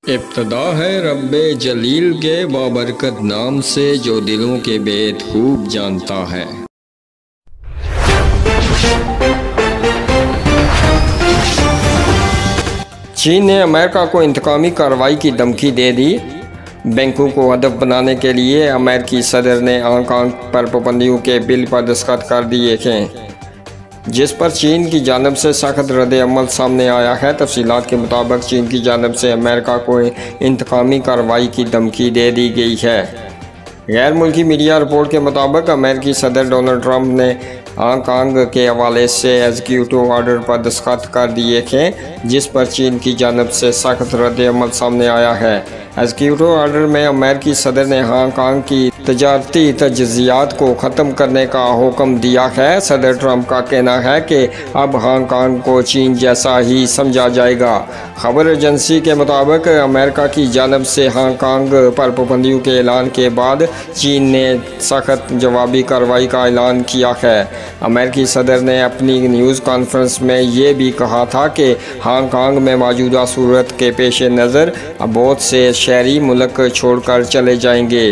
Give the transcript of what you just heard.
इब्तिदा है रब्बे जलील के बाबरकत नाम से, जो दिलों के भेद खूब जानता है। चीन ने अमेरिका को इंतकामी कार्रवाई की धमकी दे दी। बैंकों को हदफ बनाने के लिए अमेरिकी सदर ने हांगकांग पर पाबंदियों के बिल पर दस्तखत कर दिए हैं, जिस पर चीन की जानब से सख्त रद्द-ए-अमल सामने आया है। तफसीलात के मुताबिक चीन की जानब से अमेरिका को इंतकामी कार्रवाई की धमकी दे दी गई है। गैर मुल्की मीडिया रिपोर्ट के मुताबिक अमेरिकी सदर डोनाल्ड ट्रंप ने हांगकांग के हवाले से एग्जीक्यूटिव ऑर्डर पर दस्तखत कर दिए हैं, जिस पर चीन की जानब से सख्त रद्द-ए-अमल सामने आया है। एग्जीक्यूटिव ऑर्डर में अमेरिकी सदर ने हांगकांग की तजारती तजज़ियात को ख़त्म करने का हुक्म दिया है। सदर ट्रंप का कहना है कि अब हांगकांग को चीन जैसा ही समझा जाएगा। खबर एजेंसी के मुताबिक अमेरिका की जानब से हांगकांग पर पाबंदियों के ऐलान के बाद चीन ने सख्त जवाबी कार्रवाई का ऐलान किया है। अमेरिकी सदर ने अपनी न्यूज़ कॉन्फ्रेंस में ये भी कहा था कि हांगकांग में मौजूदा सूरत के पेश नज़र बहुत से शहरी मुल्क छोड़कर चले जाएंगे।